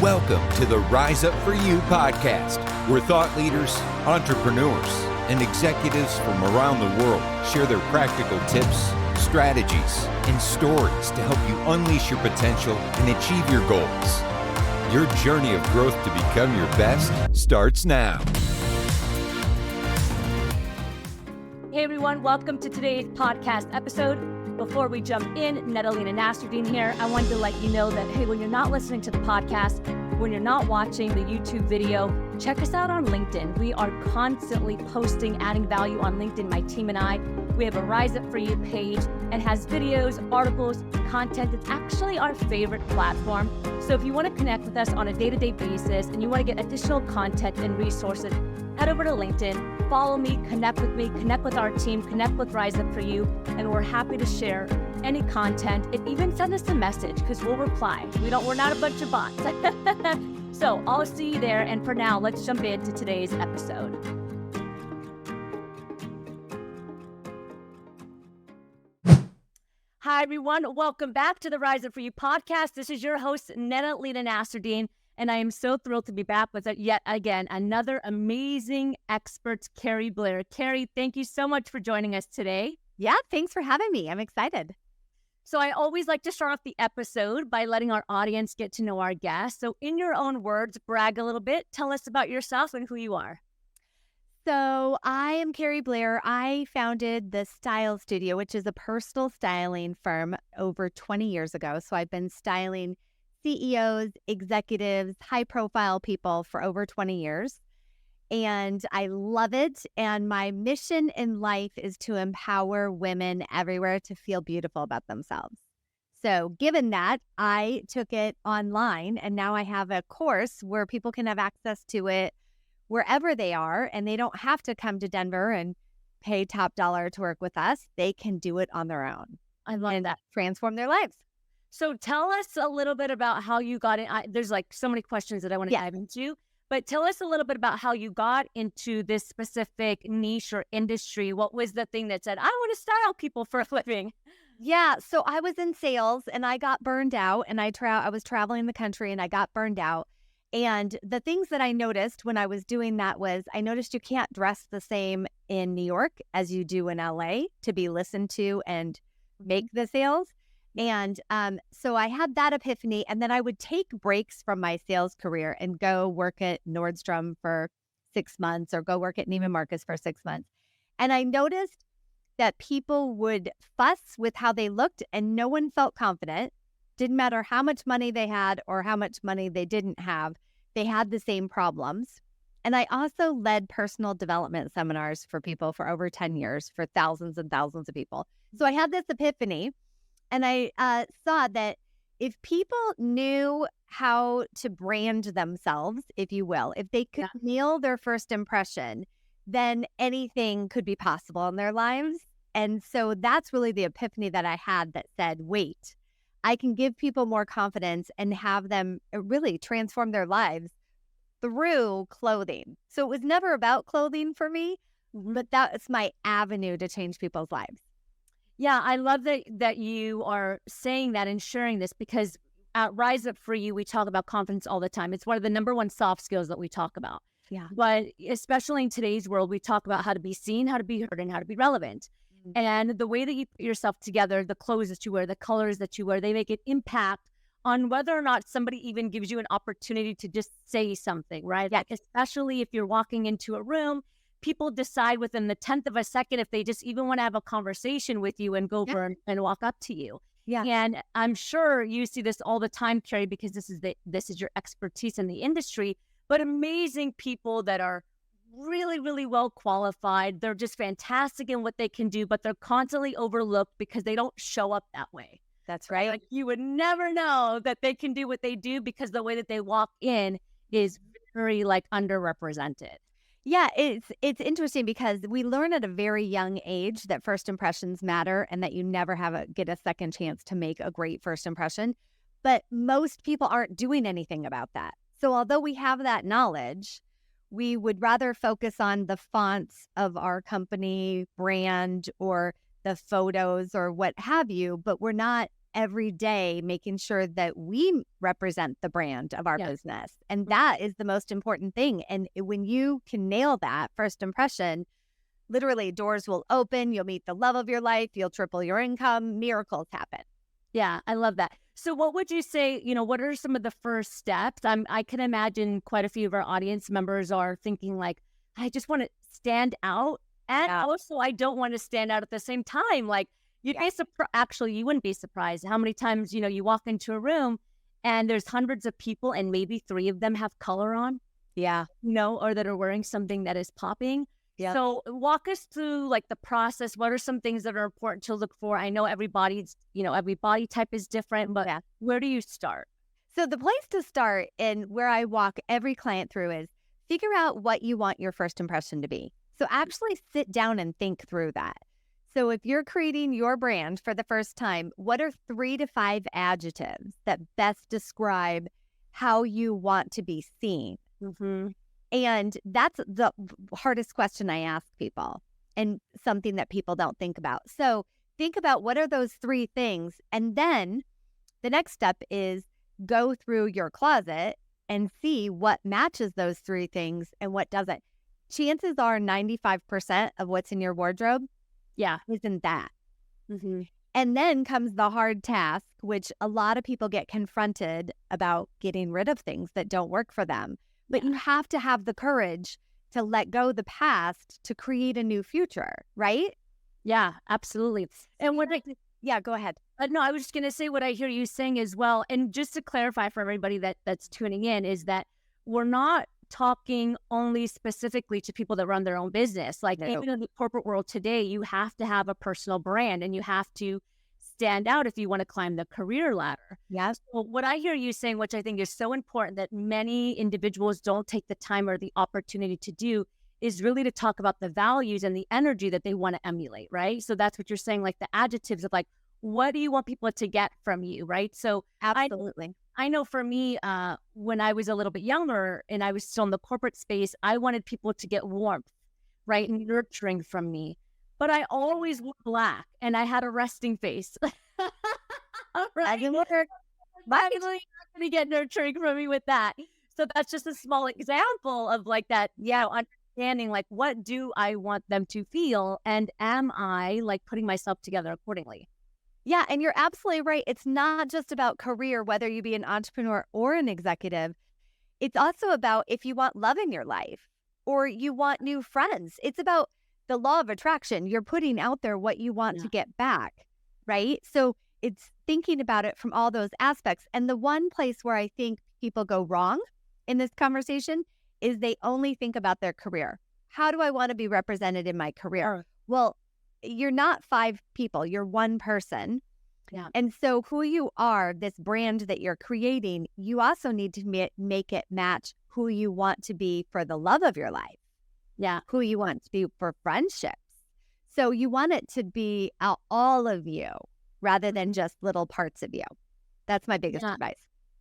Welcome to the Rise Up For You podcast, where thought leaders, entrepreneurs, and executives from around the world share their practical tips, strategies, and stories to help you unleash your potential and achieve your goals. Your journey of growth to become your best starts now. Hey everyone, welcome to today's podcast episode. Before we jump in, Netalina Nasruddin here. I wanted to let you know that, hey, when you're not listening to the podcast, when you're not watching the YouTube video, check us out on LinkedIn. We are constantly posting, adding value on LinkedIn, my team and I. We have a Rise Up For You page and has videos, articles, content. It's actually our favorite platform. So if you want to connect with us on a day-to-day basis and you want to get additional content and resources, head over to LinkedIn, follow me, connect with our team, connect with Rise Up For You, and we're happy to share any content. And even send us a message because we'll reply. We're not a bunch of bots. So I'll see you there. And for now, let's jump into today's episode. Hi, everyone. Welcome back to the Rise Up For You podcast. This is your host, Netalina Nasruddin, and I am so thrilled to be back with yet again another amazing expert, Keri Blair. Keri, thank you so much for joining us today. Yeah, thanks for having me. I'm excited. So I always like to start off the episode by letting our audience get to know our guests. So in your own words, brag a little bit. Tell us about yourself and who you are. So I am Keri Blair. I founded the Style Studio, which is a personal styling firm over 20 years ago. So I've been styling CEOs, executives, high-profile people for over 20 years. And I love it. And my mission in life is to empower women everywhere to feel beautiful about themselves. So given that, I took it online, and now I have a course where people can have access to it wherever they are, and they don't have to come to Denver and pay top dollar to work with us. They can do it on their own. I love that. Transform their lives. So tell us a little bit about how you got in. There's like so many questions that I want to dive into, but tell us a little bit about how you got into this specific niche or industry. What was the thing that said, I want to style people for a living? Yeah, so I was in sales and I got burned out, and I was traveling the country and I got burned out. And the things that I noticed when I was doing that was I noticed you can't dress the same in New York as you do in LA to be listened to and make the sales. And so I had that epiphany, and then I would take breaks from my sales career and go work at Nordstrom for 6 months or go work at Neiman Marcus for 6 months. And I noticed that people would fuss with how they looked and no one felt confident. Didn't matter how much money they had or how much money they didn't have. They had the same problems. And I also led personal development seminars for people for over 10 years for thousands and thousands of people. So I had this epiphany, and I saw that if people knew how to brand themselves, if you will, if they could nail their first impression, then anything could be possible in their lives. And so that's really the epiphany that I had that said, wait, I can give people more confidence and have them really transform their lives through clothing. So it was never about clothing for me, but that's my avenue to change people's lives. Yeah, I love that you are saying that and sharing this, because at Rise Up For You, we talk about confidence all the time. It's one of the number one soft skills that we talk about. Yeah. But especially in today's world, we talk about how to be seen, how to be heard, and how to be relevant. And the way that you put yourself together, the clothes that you wear, the colors that you wear, they make an impact on whether or not somebody even gives you an opportunity to just say something, right? Yeah. Like, especially if you're walking into a room, people decide within the 10th of a second if they just even want to have a conversation with you and go over and walk up to you. Yeah. And I'm sure you see this all the time, Keri, because this is your expertise in the industry, but amazing people that are really, really well qualified. They're just fantastic in what they can do, but they're constantly overlooked because they don't show up that way. That's right. Like, you would never know that they can do what they do because the way that they walk in is very underrepresented. Yeah, it's interesting because we learn at a very young age that first impressions matter and that you never get a second chance to make a great first impression. But most people aren't doing anything about that. So although we have that knowledge, we would rather focus on the fonts of our company brand or the photos or what have you, but we're not every day making sure that we represent the brand of our business. And that is the most important thing. And when you can nail that first impression, literally doors will open, you'll meet the love of your life, you'll triple your income, miracles happen. Yeah, I love that. So what would you say, what are some of the first steps? I can imagine quite a few of our audience members are thinking like, I just want to stand out. And also I don't want to stand out at the same time. Like you'd be actually, you wouldn't be surprised how many times, you walk into a room and there's hundreds of people and maybe 3 of them have color on. Yeah. Or that are wearing something that is popping. Yeah. So walk us through like the process. What are some things that are important to look for? I know every body type is different, but where do you start? So the place to start and where I walk every client through is figure out what you want your first impression to be. So actually sit down and think through that. So if you're creating your brand for the first time, what are 3 to 5 adjectives that best describe how you want to be seen? Mm-hmm. And that's the hardest question I ask people and something that people don't think about. So think about what are those 3 things. And then the next step is go through your closet and see what matches those 3 things and what doesn't. Chances are 95% of what's in your wardrobe isn't that. Mm-hmm. And then comes the hard task, which a lot of people get confronted about getting rid of things that don't work for them. But you have to have the courage to let go the past to create a new future, right? Yeah, absolutely. And go ahead. No, I was just going to say what I hear you saying as well. And just to clarify for everybody that's tuning in is that we're not talking only specifically to people that run their own business. Like even in the corporate world today, you have to have a personal brand and you have to stand out if you want to climb the career ladder. Yes. So what I hear you saying, which I think is so important that many individuals don't take the time or the opportunity to do, is really to talk about the values and the energy that they want to emulate, right? So that's what you're saying, like the adjectives of like, what do you want people to get from you, right? So absolutely. I know for me, when I was a little bit younger and I was still in the corporate space, I wanted people to get warmth, right? And nurturing from me. But I always wore black and I had a resting face. Right? You're not going to get nurturing from me with that. So that's just a small example of like that, understanding like what do I want them to feel and am I like putting myself together accordingly? Yeah, and you're absolutely right. It's not just about career, whether you be an entrepreneur or an executive. It's also about if you want love in your life or you want new friends. It's about the law of attraction. You're putting out there what you want to get back, right? So it's thinking about it from all those aspects. And the one place where I think people go wrong in this conversation is they only think about their career. How do I want to be represented in my career? Well, you're not 5 people, you're one person. Yeah. And so who you are, this brand that you're creating, you also need to make it match who you want to be for the love of your life. Yeah. Who you want to be for friendships. So you want it to be all of you rather than just little parts of you. That's my biggest advice.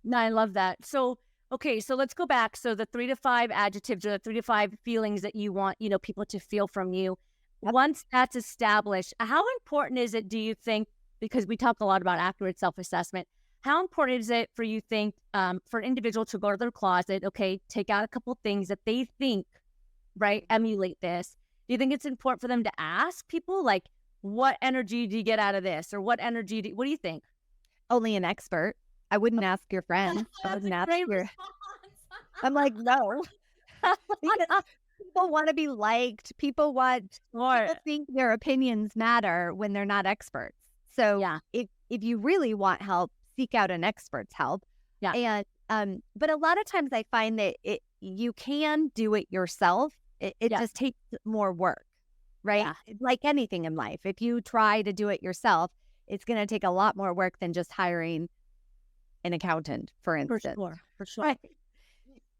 No, I love that. So, okay, so let's go back. So the 3 to 5 adjectives or the 3 to 5 feelings that you want, people to feel from you. Yep. Once that's established, how important is it, do you think, because we talk a lot about accurate self-assessment, how important is it for you think for an individual to go to their closet, take out a couple things that they think, right, emulate this? Do you think it's important for them to ask people, like, what energy do you get out of this? Or what energy, what do you think? Only an expert. I wouldn't ask your friends. I wouldn't ask your... I'm like, no. Because people want to be liked. People think their opinions matter when they're not experts. So if you really want help, seek out an expert's help. Yeah. And but a lot of times I find that you can do it yourself. It just takes more work, right? Yeah. Like anything in life. If you try to do it yourself, it's going to take a lot more work than just hiring an accountant, for instance. For sure. Right.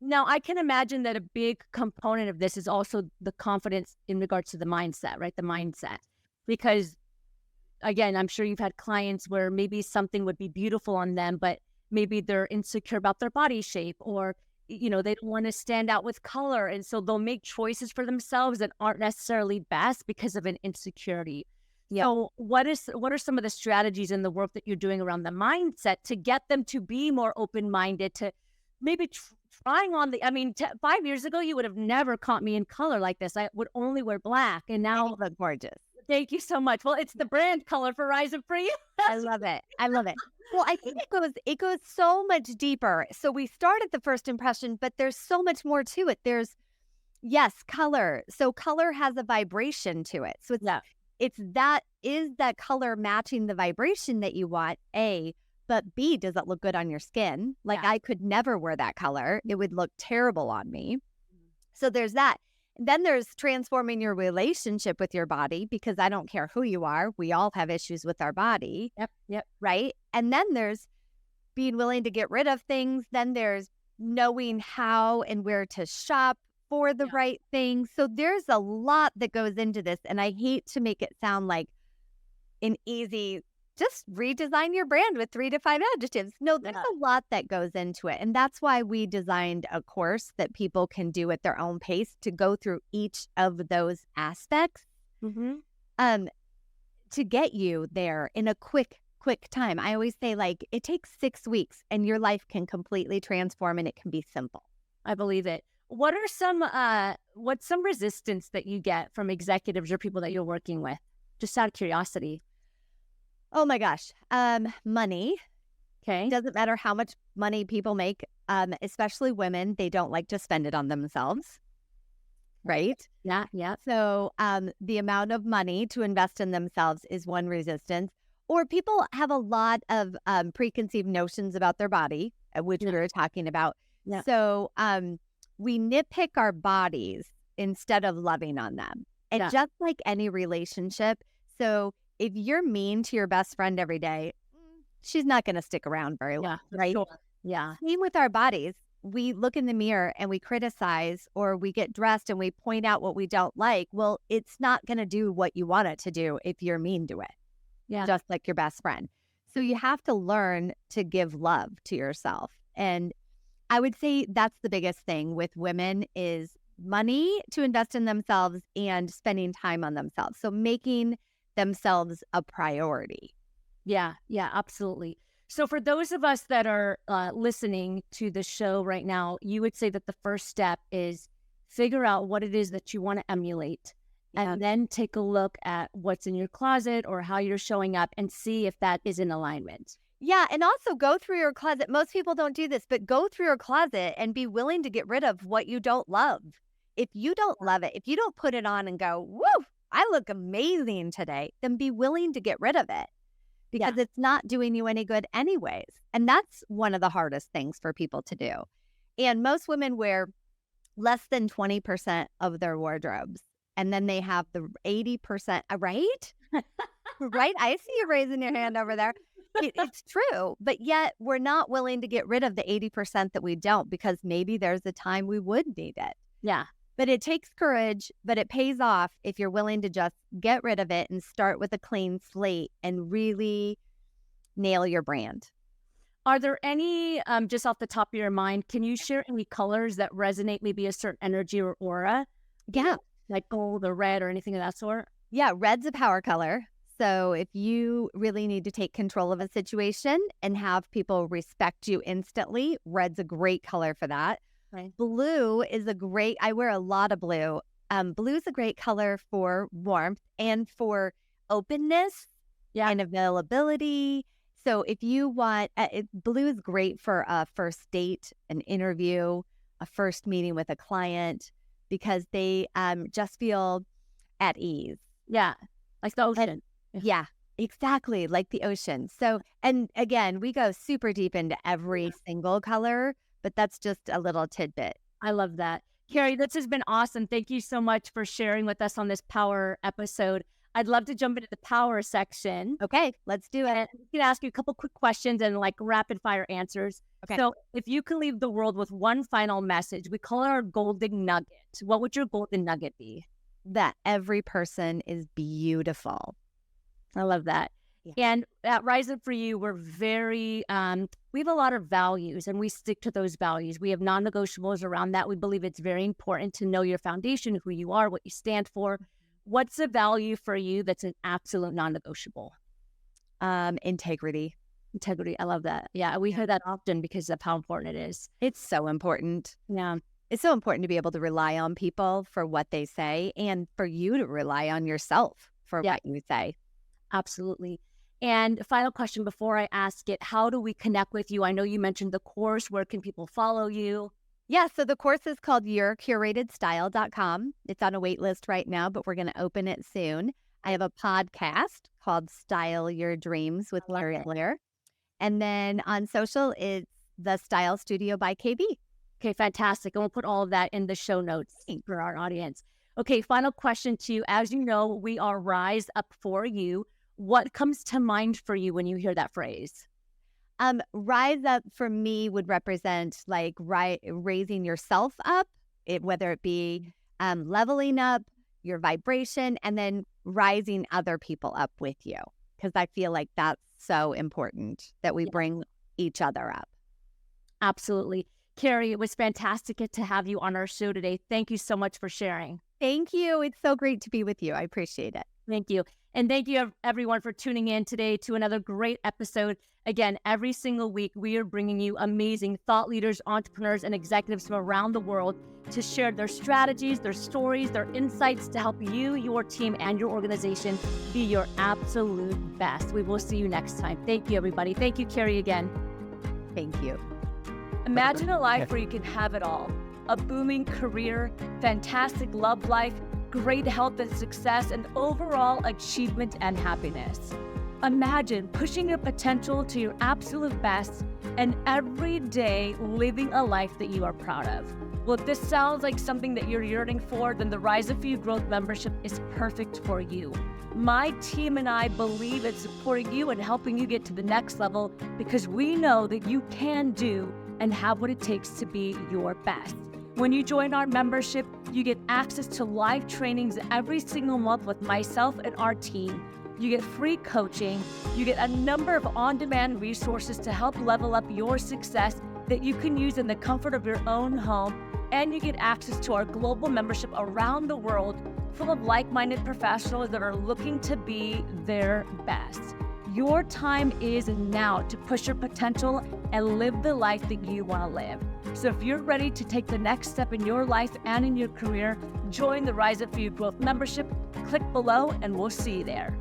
Now, I can imagine that a big component of this is also the confidence in regards to the mindset, right? The mindset. Because, again, I'm sure you've had clients where maybe something would be beautiful on them, but maybe they're insecure about their body shape or, they don't want to stand out with color. And so they'll make choices for themselves that aren't necessarily best because of an insecurity. Yeah. So what are some of the strategies in the work that you're doing around the mindset to get them to be more open-minded, to maybe trying on 5 years ago, you would have never caught me in color like this. I would only wear black. And now you look gorgeous. Thank you so much. Well, it's the brand color for Rise Up For You. I love it. I love it. Well, I think it goes so much deeper. So we start at the first impression, but there's so much more to it. There's, yes, color. So color has a vibration to it. So is that color matching the vibration that you want? A, but B, does it look good on your skin? Like I could never wear that color. It would look terrible on me. So there's that. Then there's transforming your relationship with your body, because I don't care who you are. We all have issues with our body. Yep. Right. And then there's being willing to get rid of things. Then there's knowing how and where to shop for the right thing. So there's a lot that goes into this. And I hate to make it sound like an easy, just redesign your brand with 3 to 5 adjectives. No, there's a lot that goes into it. And that's why we designed a course that people can do at their own pace to go through each of those aspects to get you there in a quick time. I always say, like, it takes 6 weeks and your life can completely transform, and it can be simple. I believe it. What are what's some resistance that you get from executives or people that you're working with? Just out of curiosity. Oh my gosh. Money. Okay. Doesn't matter how much money people make, especially women, they don't like to spend it on themselves. Right? Yeah. So the amount of money to invest in themselves is one resistance. Or people have a lot of preconceived notions about their body, which we were talking about. Yeah. So we nitpick our bodies instead of loving on them. And just like any relationship, so if you're mean to your best friend every day, she's not going to stick around very long, right? Sure. Yeah. Same with our bodies. We look in the mirror and we criticize, or we get dressed and we point out what we don't like. Well, it's not going to do what you want it to do if you're mean to it. Yeah. Just like your best friend. So you have to learn to give love to yourself. And I would say that's the biggest thing with women is money to invest in themselves and spending time on themselves. So making themselves a priority. Yeah, absolutely. So for those of us that are listening to the show right now, you would say that the first step is figure out what it is that you want to emulate, and then take a look at what's in your closet or how you're showing up and see if that is in alignment. Yeah, and also go through your closet. Most people don't do this, but go through your closet and be willing to get rid of what you don't love. If you don't love it, if you don't put it on and go, woo, I look amazing today, then be willing to get rid of it, because it's not doing you any good anyways. And that's one of the hardest things for people to do. And most women wear less than 20% of their wardrobes. And then they have the 80%, right? Right? I see you raising your hand over there. It's true. But yet we're not willing to get rid of the 80% that we don't, because maybe there's a time we would need it. Yeah. But it takes courage, but it pays off if you're willing to just get rid of it and start with a clean slate and really nail your brand. Are there any, just off the top of your mind, can you share any colors that resonate, maybe a certain energy or aura? Yeah. Like gold or red or anything of that sort? Yeah, red's a power color. So if you really need to take control of a situation and have people respect you instantly, red's a great color for that. Right. Blue is I wear a lot of blue. Blue is a great color for warmth and for openness and availability. So if you want, blue is great for a first date, an interview, a first meeting with a client, because they just feel at ease. Yeah, like the ocean. Yeah, exactly, like the ocean. So, and again, we go super deep into every single color, but that's just a little tidbit. I love that. Keri, this has been awesome. Thank you so much for sharing with us on this power episode. I'd love to jump into the power section. Okay, let's do it. I'm going to ask you a couple quick questions and like rapid fire answers. Okay. So if you could leave the world with one final message, we call it our golden nugget. What would your golden nugget be? That every person is beautiful. I love that. Yeah. And at Rise Up For You, we're very, we have a lot of values and we stick to those values. We have non-negotiables around that. We believe it's very important to know your foundation, who you are, what you stand for. What's a value for you that's an absolute non-negotiable? Integrity. Integrity. I love that. Yeah, we hear that often because of how important it is. It's so important. Yeah. It's so important to be able to rely on people for what they say and for you to rely on yourself for what you say. Absolutely. And final question before I ask it, how do we connect with you? I know you mentioned the course. Where can people follow you? Yeah, so the course is called yourcuratedstyle.com. It's on a wait list right now, but we're going to open it soon. I have a podcast called Style Your Dreams with Keri Blair. And then on social, it's the Style Studio by KB. Okay, fantastic. And we'll put all of that in the show notes for our audience. Okay, final question to you. As you know, we are Rise Up for You. What comes to mind for you when you hear that phrase? Rise up for me would represent like raising yourself up, whether it be leveling up your vibration and then rising other people up with you. Because I feel like that's so important that we bring each other up. Absolutely. Keri, it was fantastic to have you on our show today. Thank you so much for sharing. Thank you. It's so great to be with you. I appreciate it. Thank you. And thank you, everyone, for tuning in today to another great episode. Again, every single week, we are bringing you amazing thought leaders, entrepreneurs, and executives from around the world to share their strategies, their stories, their insights to help you, your team, and your organization be your absolute best. We will see you next time. Thank you, everybody. Thank you, Keri, again. Thank you. Imagine a life where you can have it all. A booming career, fantastic love life, great health and success, and overall achievement and happiness. Imagine pushing your potential to your absolute best and every day living a life that you are proud of. Well, if this sounds like something that you're yearning for, then the Rise Up For You Growth membership is perfect for you. My team and I believe in supporting you and helping you get to the next level because we know that you can do and have what it takes to be your best. When you join our membership, you get access to live trainings every single month with myself and our team. You get free coaching. You get a number of on-demand resources to help level up your success that you can use in the comfort of your own home. And you get access to our global membership around the world full of like-minded professionals that are looking to be their best. Your time is now to push your potential and live the life that you want to live. So if you're ready to take the next step in your life and in your career, join the Rise Up For You Growth membership. Click below and we'll see you there.